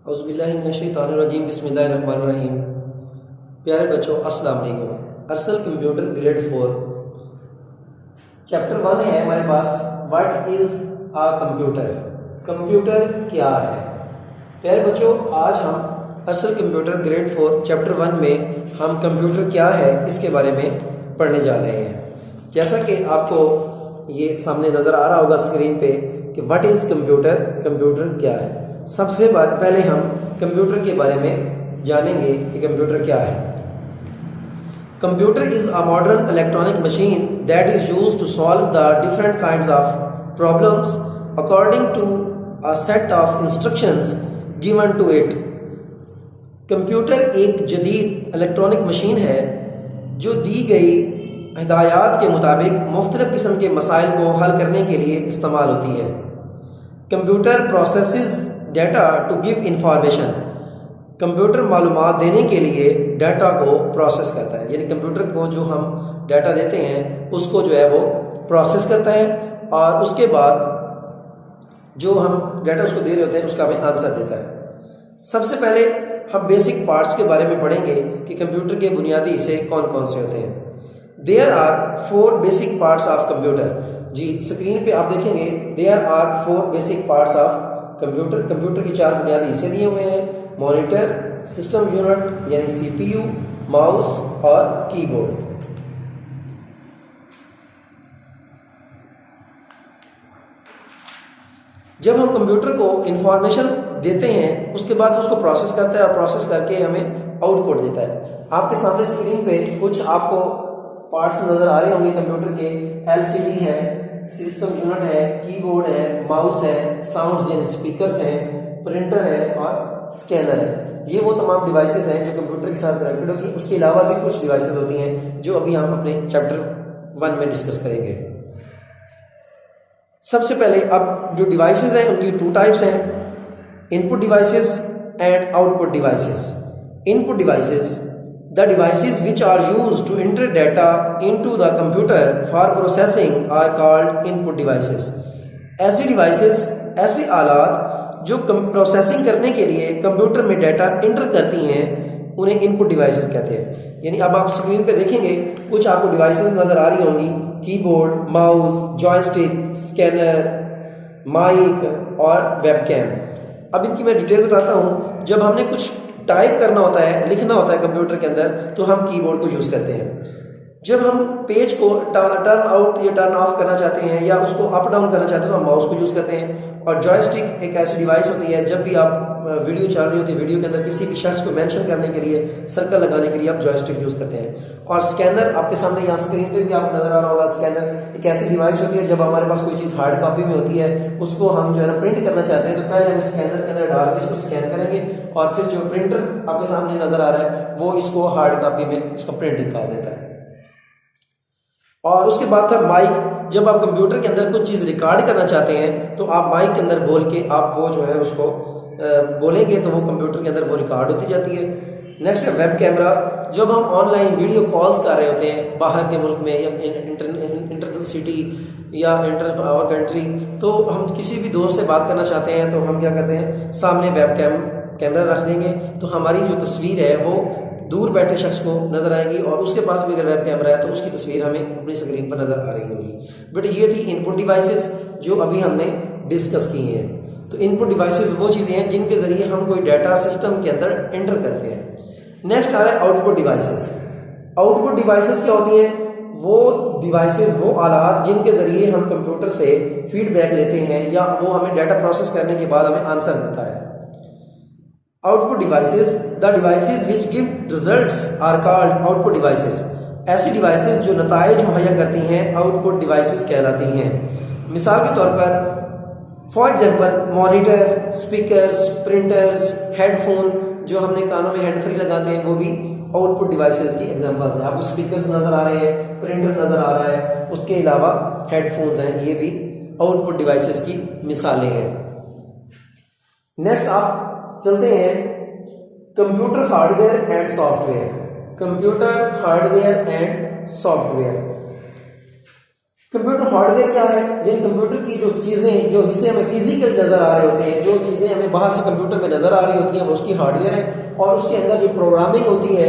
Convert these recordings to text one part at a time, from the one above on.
औज़ुबिल्लाहिमिनश्शैतानिर्रजीम बिस्मिल्लाहिर्रहमानिर्रहीम। प्यारे बच्चों, अस्सलाम वालेकुम। अरसल कंप्यूटर ग्रेड 4 चैप्टर 1 है हमारे पास। What is a computer, computer क्या है। प्यारे बच्चों, आज हम अरसल कंप्यूटर ग्रेड 4 चैप्टर 1 में हम कंप्यूटर क्या है इसके बारे में पढ़ने जा रहे हैं। जैसा कि आपको ये सामने नज़र आ रहा होगा स्क्रीन पे कि व्हाट इज़ कंप्यूटर, कंप्यूटर क्या है। सबसे पहले हम कंप्यूटर के बारे में जानेंगे कि कंप्यूटर क्या है। Computer is a modern electronic machine that is used to solve the different kinds of problems according to a set of instructions given to it. Computer एक जदीद इलेक्ट्रॉनिक मशीन है जो दी गई हिदायत के मुताबिक मुख्तलिफ किस्म के मसाइल को हल करने के लिए इस्तेमाल होती है। Computer processes data to give information, computer मालूमात देने के लिए डाटा को प्रोसेस करता है। यानी कंप्यूटर को जो हम डाटा देते हैं उसको जो है वो प्रोसेस करता है और उसके बाद जो हम डाटा उसको दे रहे होते हैं उसका हमें आंसर देता है। सबसे पहले हम बेसिक पार्ट्स के बारे में पढ़ेंगे कि कंप्यूटर के बुनियादी हिस्से कौन कौन से होते हैं। There are 4 basic parts of computer. जी, स्क्रीन पे आप देखेंगे there are 4 basic parts of computer. Computer के 4 बुनियादी हिस्से दिए हुए हैं: मॉनिटर, सिस्टम यूनिट यानी सीपीयू, माउस और कीबोर्ड। जब हम कंप्यूटर को इंफॉर्मेशन देते हैं उसके बाद उसको प्रोसेस करता है और प्रोसेस करके हमें आउटपुट देता है। आपके सामने स्क्रीन पे कुछ आपको पार्ट्स नजर आ रहे होंगे कंप्यूटर के। एलसीडी है, सिस्टम यूनिट है, कीबोर्ड है, माउस है, साउंड्स यानी स्पीकर्स हैं, प्रिंटर है और स्कैनर है। ये वो तमाम डिवाइसेस हैं जो कंप्यूटर के साथ कनेक्टेड होती हैं। उसके अलावा भी कुछ डिवाइसेस होती हैं जो अभी हम अपने चैप्टर 1 में डिस्कस करेंगे। सबसे पहले अब जो डिवाइसेस हैं उनकी 2 टाइप्स हैं: input devices and output devices. Input devices, the devices which are used to enter data into the computer for processing are called input devices। ऐसी डिवाइसेस, ऐसे आलात जो प्रोसेसिंग करने के लिए कंप्यूटर में डाटा इंटर करती हैं उन्हें इनपुट डिवाइसेस कहते हैं। यानी अब आप स्क्रीन पे देखेंगे कुछ आपको डिवाइसेस नज़र आ रही होंगी: keyboard, mouse, joystick, scanner, mic और वेबकैम। अब इनकी मैं डिटेल बताता हूँ। जब हमने कुछ टाइप करना होता है, लिखना होता है कंप्यूटर के अंदर, तो हम कीबोर्ड को यूज़ करते हैं। जब हम पेज को टर्न आउट या टर्न ऑफ करना चाहते हैं या उसको अप डाउन करना चाहते हैं तो हम माउस को यूज़ करते हैं। और जॉयस्टिक एक ऐसी डिवाइस होती है, जब भी आप वीडियो चल रही होती है, वीडियो के अंदर किसी भी शख्स को मेंशन करने के लिए, सर्कल लगाने के लिए आप जॉयस्टिक यूज़ करते हैं। और स्कैनर आपके सामने यहाँ स्क्रीन पे भी आपको नजर आ रहा होगा। स्कैनर एक ऐसी डिवाइस होती है, जब हमारे पास कोई चीज़ हार्ड कॉपी में होती है उसको हम जो है ना प्रिंट करना चाहते हैं तो पहले हम स्कैनर के अंदर डाल के इसको स्कैन करेंगे और फिर जो प्रिंटर आपके सामने नजर आ रहा है वो इसको हार्ड कॉपी में इसका प्रिंट निकाल देता है। और उसके बाद था माइक। जब आप कंप्यूटर के अंदर कुछ चीज़ रिकॉर्ड करना चाहते हैं तो आप माइक के अंदर बोल के आप वो जो है उसको बोलेंगे तो वो कंप्यूटर के अंदर वो रिकॉर्ड होती जाती है। नेक्स्ट है वेब कैमरा। जब हम ऑनलाइन वीडियो कॉल्स कर रहे होते हैं बाहर के मुल्क में या इंटर सिटी या इंटर आवर कंट्री, तो हम किसी भी दोस्त से बात करना चाहते हैं तो हम क्या करते हैं, सामने वेब कैमरा रख देंगे तो हमारी जो तस्वीर है वो दूर बैठे शख्स को नजर आएगी और उसके पास भी अगर वेब कैमरा है तो उसकी तस्वीर हमें अपनी स्क्रीन पर नजर आ रही होगी। बट ये थी इनपुट डिवाइसेस जो अभी हमने डिस्कस की हैं। तो इनपुट डिवाइसेस वो चीज़ें हैं जिनके जरिए हम कोई डाटा सिस्टम के अंदर एंटर करते हैं। नेक्स्ट आ रहा है आउटपुट डिवाइसेस। आउटपुट डिवाइसेस क्या होती हैं? वो डिवाइसेस, वो आलात जिनके जरिए हम कंप्यूटर से फीडबैक लेते हैं या वो हमें डाटा प्रोसेस करने के बाद हमें आंसर देता है। Output devices, the devices which give results are called output devices. ऐसी डिवाइसेस जो नताइज मुहैया करती हैं आउटपुट डिवाइसेस कहलाती हैं। मिसाल के तौर पर for example monitor, speakers, printers, headphone, जो हमने कानों में हैंड फ्री लगाते हैं वो भी आउटपुट डिवाइसेस की एग्जांपल्स हैं। आपको स्पीकर्स नज़र आ रहे हैं, प्रिंटर नज़र आ रहा है, उसके अलावा हेडफोन्स हैं, ये भी आउटपुट डिवाइसेस की मिसालें हैं। नेक्स्ट आप चलते हैं computer hardware and software. Computer hardware and software. Computer hardware क्या है? यानी कंप्यूटर की जो चीज़ें, जो हिस्से हमें फिजिकल नज़र आ रहे होते हैं, जो चीज़ें हमें बाहर से कंप्यूटर में नज़र आ रही होती हैं, वो उसकी हार्डवेयर है। और उसके अंदर जो प्रोग्रामिंग होती है,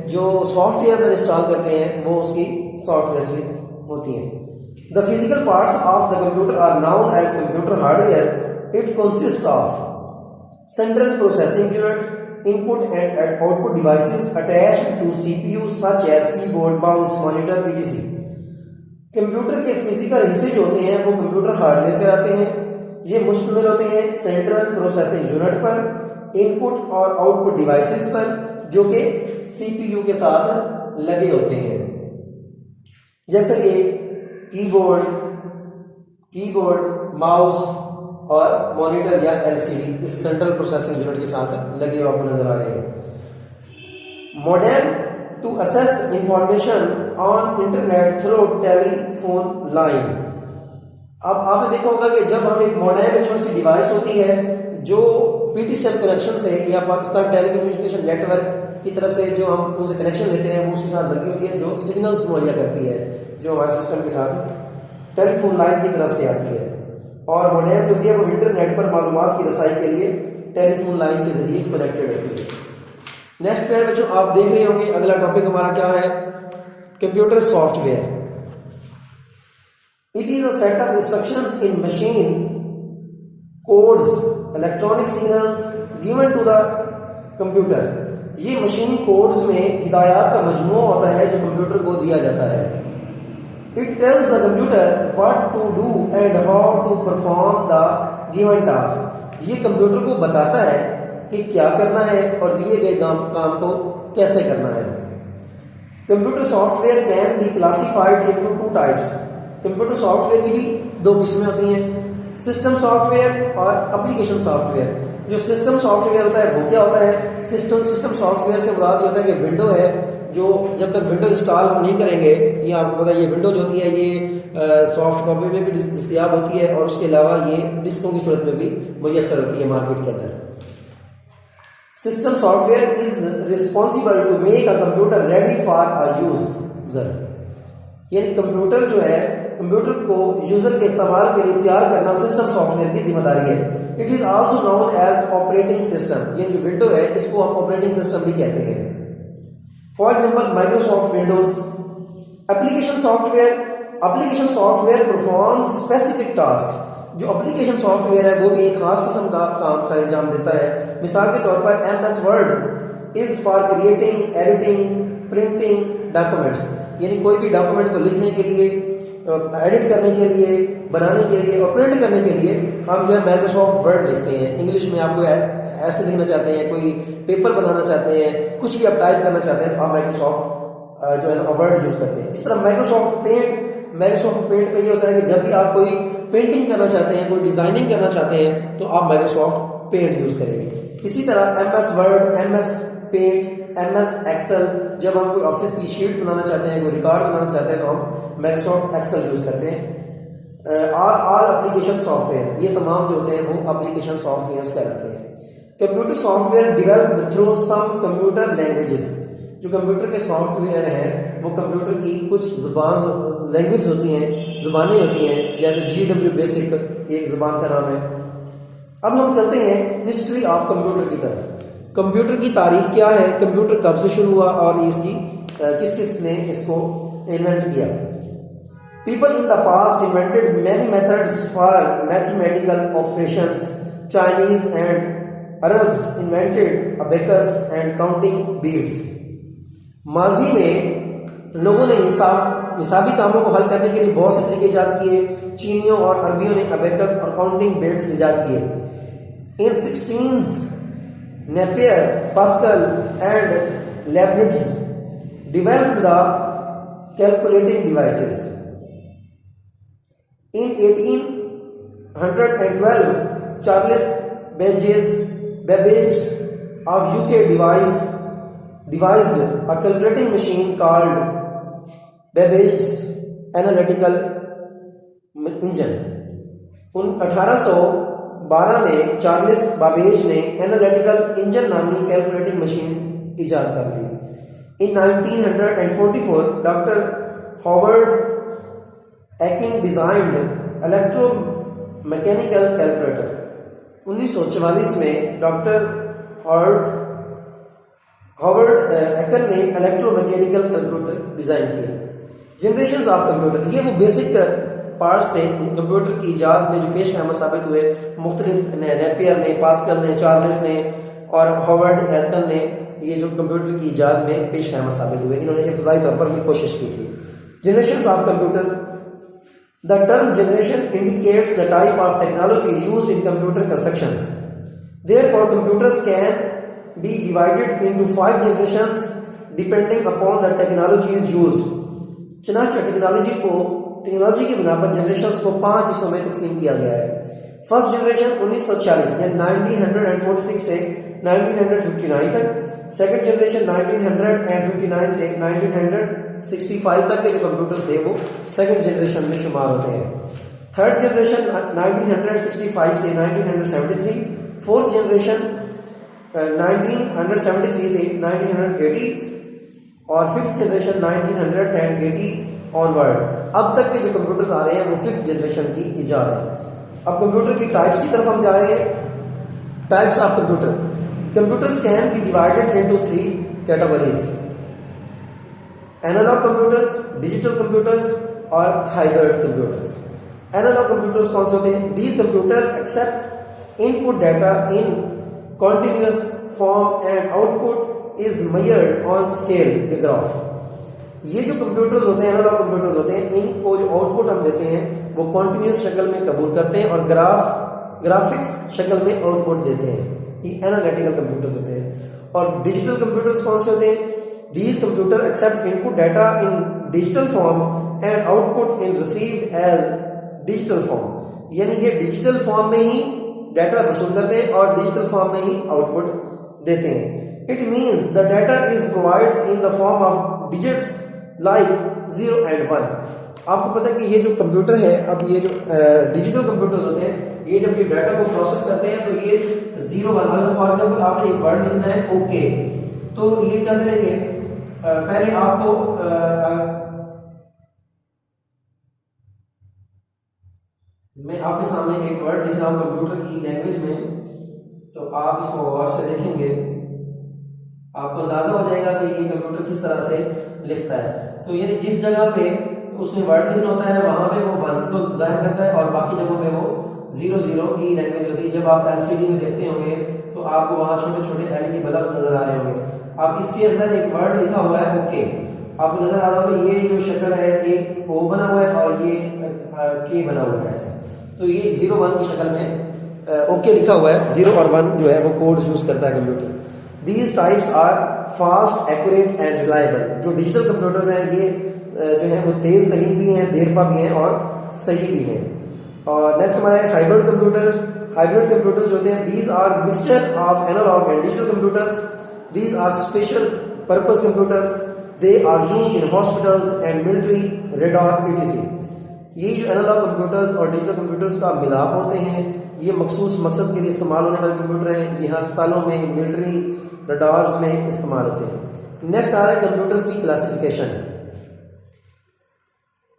जो सॉफ्टवेयर में इंस्टॉल करते हैं, वो उसकी सॉफ्टवेयर की होती हैं। The physical parts of the computer are known as computer hardware. It consist of central processing unit, input and output devices attached to CPU such as keyboard, mouse, monitor, etc. Computer के physical हिस्से जो होते हैं वो computer hardware कहलाते हैं। ये मुश्तमिल होते हैं सेंट्रल प्रोसेसिंग यूनिट पर, इनपुट और आउटपुट डिवाइसेस पर, जो कि सीपीयू के साथ लगे होते हैं, जैसे कि कीबोर्ड, माउस और मॉनिटर या एलसीडी इस सेंट्रल प्रोसेसिंग यूनिट के साथ लगे हुए आपको नजर आ रहे हैं। Modem to access information on internet through telephone line. अब आपने देखा होगा कि जब हम एक मॉडेम एक छोटी सी डिवाइस होती है जो पीटीसीएल कनेक्शन से या पाकिस्तान टेलीकम्युनिकेशन नेटवर्क की तरफ से जो हम उनसे कनेक्शन लेते हैं, वो उसके साथ लगी होती है, जो सिग्नल्स मुहैया करती है, जो हमारे सिस्टम के साथ टेलीफोन लाइन की तरफ से आती है। और मॉडेम जो है वो इंटरनेट पर मालूमात की रसाई के लिए टेलीफोन लाइन के जरिए कनेक्टेड होती है। नेक्स्ट पेज में जो आप देख रहे होंगे, अगला टॉपिक हमारा क्या है? Computer software. It is a set of instructions in machine codes, electronic signals given to the computer. ये मशीनी कोड्स में हिदायत का मजमूआ होता है जो कंप्यूटर को दिया जाता है। It tells the computer what to do and how to perform the given task। ये कंप्यूटर को बताता है कि क्या करना है और दिए गए काम को कैसे करना है। Computer software can be classified into two types. Computer software की भी दो किस्में होती हैं, सिस्टम सॉफ्टवेयर और एप्लीकेशन सॉफ्टवेयर। जो सिस्टम सॉफ्टवेयर होता है वो क्या होता है? सिस्टम सॉफ्टवेयर से मुराद ये होता है कि विंडो है, जो जब तक विंडो इंस्टॉल हम नहीं करेंगे, ये आपको पता है, ये विंडो जो होती है ये सॉफ्ट कॉपी में भी दस्तयाब होती है और उसके अलावा ये डिस्कों की सूरत में भी मुयसर होती है मार्केट के अंदर। System software is responsible to make a computer ready for a user. यानी कंप्यूटर जो है, कंप्यूटर को यूजर के इस्तेमाल के लिए तैयार करना सिस्टम सॉफ्टवेयर की जिम्मेदारी है। It is also known as operating system. ये जो विंडो है इसको हम ऑपरेटिंग सिस्टम भी कहते हैं। For example Microsoft Windows. Application software performs specific task. जो एप्लीकेशन सॉफ्टवेयर है वो भी एक खास किस्म का काम सर अंजाम देता है। मिसाल के तौर पर MS word is for creating, editing, printing documents. यानी कोई भी डॉक्यूमेंट को लिखने के लिए, एडिट करने के लिए, बनाने के लिए और प्रिंट करने के लिए हम जो है माइक्रोसॉफ्ट वर्ड लिखते हैं। इंग्लिश में आपको ऐसे लिखना चाहते हैं, कोई पेपर बनाना चाहते हैं, कुछ भी आप टाइप करना चाहते हैं तो आप माइक्रोसॉफ्ट जो है ना वर्ड यूज़ करते हैं। इस तरह माइक्रोसॉफ्ट पेंट पे ये होता है कि जब भी आप कोई पेंटिंग करना चाहते हैं, कोई डिज़ाइनिंग करना चाहते हैं तो आप माइक्रोसॉफ्ट पेंट यूज़ करेंगे। इसी तरह MS Word, MS Paint, MS Excel, जब हम कोई ऑफिस की शीट बनाना चाहते हैं, कोई रिकॉर्ड बनाना चाहते हैं तो हम माइक्रोसॉफ्ट एक्सेल यूज़ करते हैं। ऑल एप्लीकेशन सॉफ्टवेयर, ये तमाम जो होते हैं वो एप्लीकेशन सॉफ्टवेयर कहलाते हैं। Computer software develop through some computer languages. जो कंप्यूटर के सॉफ्टवेयर हैं वो कंप्यूटर की कुछ लैंग्वेज होती हैं, ज़ुबानें होती हैं, जैसे GW बेसिक एक ज़ुबान का नाम है। अब हम चलते हैं हिस्ट्री ऑफ कंप्यूटर की तरफ। कंप्यूटर की तारीख क्या है, कंप्यूटर कब से शुरू हुआ और इसकी किस ने इसको इन्वेंट किया। People in the past invented many methods for mathematical operations. Chinese and Arabs invented abacus and counting beads. माजी में लोगों ने हिसाबी कामों को हल करने के लिए बहुत से तरीके ईजाद किए। चीनियों और अरबियों ने अबेकस और काउंटिंग बीट्स ईजाद किए। In 16 Napier, Pascal and Leibniz developed the calculating devices. In 1812, Charles Babbage of UK devised a calculating machine called Babbage's Analytical Engine. 1812 में चार्ल्स बाबेज ने एनालिटिकल इंजन नामी कैलकुलेटिंग मशीन इजाद कर ली। 1944 doctor Howard Eakin designed electromechanical calculator. 1944 में doctor Harvard एकन ने electromechanical calculator design किया। Generations of computer, ये वो बेसिक पार्ट्स थे कंप्यूटर की इजाद में जो पेश खैमत साबित हुए। मुख्तलिफ नेपियर ने, पास्कल ने, चार्ल्स ने और हार्वर्ड एकन ने ये जो कंप्यूटर की इजाद में पेश खैमत साबित हुए, इन्होंने इब्तदाई तौर पर भी कोशिश की थी। Generations of computer, the term generation indicates the type of technology used in computer constructions. Therefore computers can be divided into 5 generations depending upon the technologies used। चनाचा टेक्नोलॉजी की बिना पर जनरेशंस को 5 हिस्सों में तकसीम किया गया है। फर्स्ट जनरेशन 1946 यानी 1946 से 1959 तक। सेकंड जनरेशन 1959 से 1965 तक के जो कंप्यूटर्स थे वो सेकंड जनरेशन में शुमार होते हैं। थर्ड जनरेशन 1965 से 1973। फोर्थ जनरेशन 1973 से 1980 और फिफ्थ जनरेशन 1980 ऑनवर्ड। अब तक के जो कंप्यूटर्स आ रहे हैं वो फिफ्थ जनरेशन की इजाद है। अब कंप्यूटर की टाइप्स की तरफ हम जा रहे हैं। Types of computer, computers can be divided into 3 categories: analog computers, digital computers और हाइब्रिड कंप्यूटर्स। एनालॉग कंप्यूटर्स कौन से होते हैं? These computers accept input data in continuous form and output is measured on scale graph। ये जो computers होते हैं, analogue computers होते हैं, इनको जो आउटपुट हम देते हैं वो कॉन्टिन्यूस शक्ल में कबूल करते हैं और ग्राफिक्स शक्ल में आउटपुट देते हैं। ये एनालिटिकल कंप्यूटर्स होते हैं। और डिजिटल कंप्यूटर्स कौन से होते हैं? These computer accept input data in digital form and output in received as digital form. यानी ये डिजिटल फॉर्म में ही डाटा वसूल करते हैं और डिजिटल फॉर्म में ही आउटपुट देते हैं। It means the data is provides in the form of digits like 0 and 1। आपको पता है कि ये जो कंप्यूटर है, अब ये जो डिजिटल कंप्यूटर्स होते हैं, ये जब ये डाटा को प्रोसेस करते हैं तो ये 0 1, अगर फॉर एग्जांपल आपने एक वर्ड लिखना है ओके, तो ये क्या करेंगे, पहले आपको मैं आपके सामने एक वर्ड लिख रहा हूँ कंप्यूटर की लैंग्वेज में, तो आप इसको गौर से देखेंगे, आपको अंदाजा हो जाएगा कि ये कंप्यूटर किस तरह से लिखता है। तो यानी जिस जगह पे उसमें वर्ड लिखना होता है वहां पे वो वंस को जाहिर करता है और बाकी जगहों पे वो 0 की लैंग्वेज होती है। जब आप एलसीडी में देखते होंगे तो आपको वहां छोटे छोटे एलईडी बल्ब नजर आ रहे होंगे। अब इसके अंदर एक वर्ड लिखा हुआ है ओके, आपको नजर आ रहा होगा ये जो शक्ल है एक ओ बना हुआ है और ये के बना हुआ है ऐसे। तो ये 0 1 की शक्ल में ओके लिखा हुआ है। 0 और 1 जो है वो कोड यूज करता है computer. These types are fast, accurate and reliable. जो डिजिटल कंप्यूटर्स हैं ये जो है वो तेज तरीन भी हैं, देरपा भी हैं और सही भी हैं। और नेक्स्ट हमारा है हाइब्रिड कंप्यूटर्स। हाइब्रिड कंप्यूटर्स जो होते हैं, these are mixture of analog and digital computers. These are special purpose computers. They are used in hospitals and military, radar etc। ये जो एनालॉग कंप्यूटर्स और डिजिटल कंप्यूटर्स का मिलाप होते हैं, ये मखसूस मकसद के लिए इस्तेमाल होने वाले कंप्यूटर हैं। ये अस्पतालों में, मिलिट्री, रडार्स में इस्तेमाल होते हैं। नेक्स्ट आ रहा है कंप्यूटर्स की classification.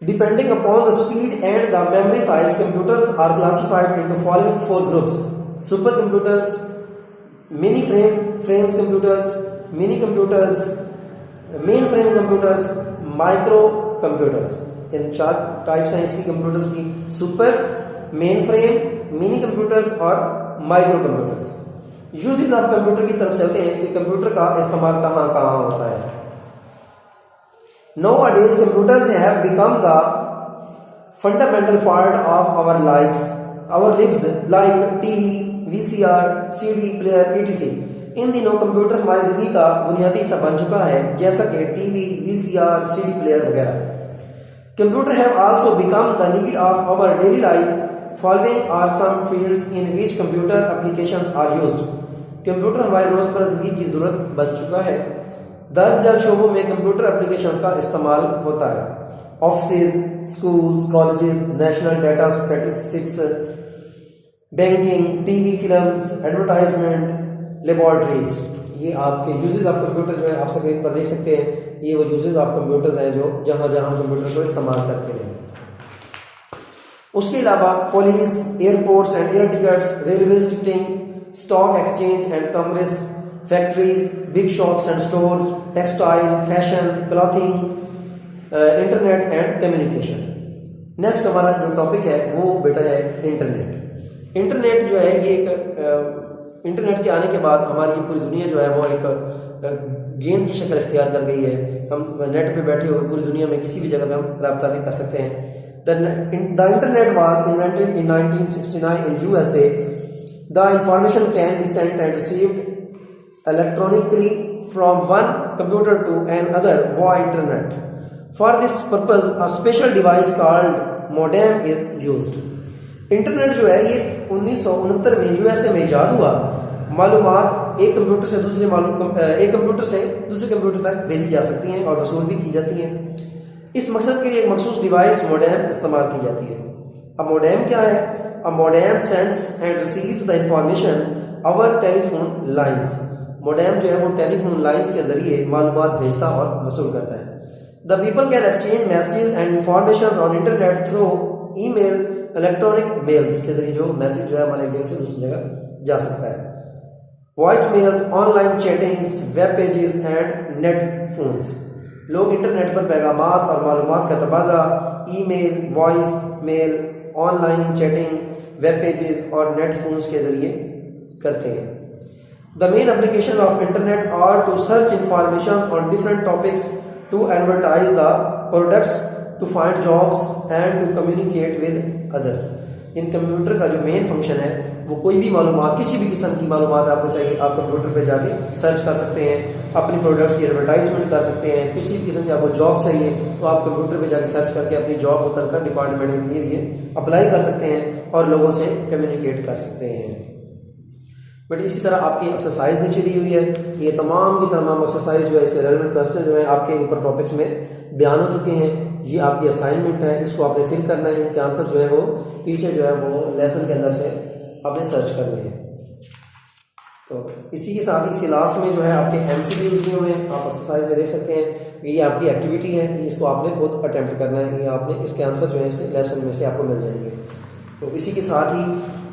Depending upon the speed and the memory size, computers are classified into following 4 groups: super computers, mini frames computers, mini computers, main frame computers, micro computers. इन 4 types हैं इसकी कंप्यूटर्स की: super, main frame, mini computers और micro computers. Uses of computer की तरफ चलते हैं कि कंप्यूटर का इस्तेमाल कहाँ कहाँ होता है। Nowadays computers have become the fundamental part of our lives like TV, VCR, CD player etc। इन दिनों कंप्यूटर हमारी जिंदगी का बुनियादी हिस्सा बन चुका है, जैसा कि टीवी, VCR, CD प्लेयर वगैरह। Computer have also become the need of our daily life। Following are some fields in which computer applications are used। Computer हमारी रोजमर्रा जिंदगी की जरूरत बन चुका है। दर्ज शोबों में कंप्यूटर एप्लीकेशंस का इस्तेमाल होता है: offices, schools, colleges, national data statistics, banking, TV, films, advertisement, laboratories. ये आपके यूजेस ऑफ कंप्यूटर जो है आप स्क्रीन पर देख सकते हैं। ये वो यूजेस ऑफ कंप्यूटर्स हैं जो जहाँ जहाँ हम कंप्यूटर को इस्तेमाल करते हैं। उसके अलावा police, airports and air tickets, railway ticketing, stock exchange and commerce, factories, big shops and stores, textile, fashion, clothing, internet and communication. Next हमारा जो टॉपिक है वो बेटा है इंटरनेट। इंटरनेट जो है ये एक इंटरनेट के आने के बाद हमारी पूरी दुनिया जो है वो एक गेंद की शक्ल इख्तियार कर गई है। हम नेट पे बैठे हुए पूरी दुनिया में किसी भी जगह पे हम रब्ता भी कर सकते हैं। The internet was invented in 1969 in USA. The information can be sent and received electronically from one computer to another via internet. For this purpose, a special device called modem is used. Internet जो है ये 1969 में USA में ईजाद हुआ। मालूमात एक computer से दूसरे कंप्यूटर तक भेजी जा सकती हैं और वसूल भी की जाती हैं। इस मकसद के लिए एक मखसूस डिवाइस मोडेम इस्तेमाल की जाती है। अब मोडेम क्या है? A modem sends and receives the information over telephone lines. Modem जो है वो टेलीफोन लाइंस के जरिए मालूमात भेजता और वसूल करता है। The people can exchange messages and information on internet through email, electronic mails के जरिए जो मैसेज जो है हमारे एक जगह से दूसरी जगह जा सकता है। Voice mails, online chattings, web pages and net phones. लोग इंटरनेट पर पैगामात और मालूमात का तबादला email, voice mail, online chatting, web pages और नेट फोन्स के जरिए करते हैं। The main application of internet are to search information on different topics, to advertise the products, to find jobs and to communicate with others. इन computer का जो main function है वो कोई भी मालूमात, किसी भी किस्म की मालूमात आपको चाहिए, आप कंप्यूटर पे जाके सर्च कर सकते हैं, अपनी प्रोडक्ट्स की एडवर्टाइजमेंट कर सकते हैं। किसी भी किस्म की आपको जॉब चाहिए तो आप कंप्यूटर पे जाके सर्च करके अपनी जॉब मुतल्लिका डिपार्टमेंट के लिए अप्लाई कर सकते हैं और लोगों से कम्युनिकेट कर सकते हैं। बट इसी तरह आपकी एक्सरसाइज नीचे दी हुई है। ये तमाम की तमाम एक्सरसाइज जो है इसके रेलेवेंट क्वेश्चन जो है आपके ऊपर टॉपिक्स में बयान हो चुके हैं। ये आपकी असाइनमेंट है, इसको आपने फिल करना है। इनके आंसर जो है वो पीछे जो है वो लेसन के अंदर से आपने सर्च करने हैं। तो इसी के साथ ही इसके लास्ट में जो है आपके MCQs दिए हुए हैं, आप एक्सरसाइज में देख सकते हैं। ये आपकी एक्टिविटी है, इसको आपने खुद अटेम्प्ट करना है। ये आपने इसके आंसर जो है इस लेसन में से आपको मिल जाएंगे। तो इसी के साथ ही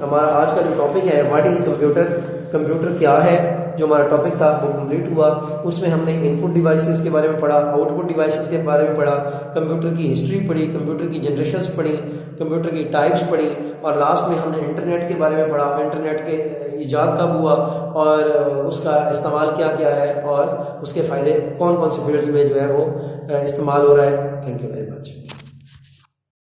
हमारा आज का जो टॉपिक है व्हाट इज़ कंप्यूटर, कंप्यूटर क्या है, जो हमारा टॉपिक था वो कंप्लीट हुआ। उसमें हमने इनपुट डिवाइसेस के बारे में पढ़ा, आउटपुट डिवाइसेस के बारे में पढ़ा, कंप्यूटर की हिस्ट्री पढ़ी, कंप्यूटर की जनरेशंस पढ़ी, कंप्यूटर की टाइप्स पढ़ी और लास्ट में हमने इंटरनेट के बारे में पढ़ा। इंटरनेट के ईजाद कब हुआ और उसका इस्तेमाल क्या क्या है और उसके फ़ायदे कौन कौन से फील्ड्स में जो है वो इस्तेमाल हो रहा है। Thank you very much.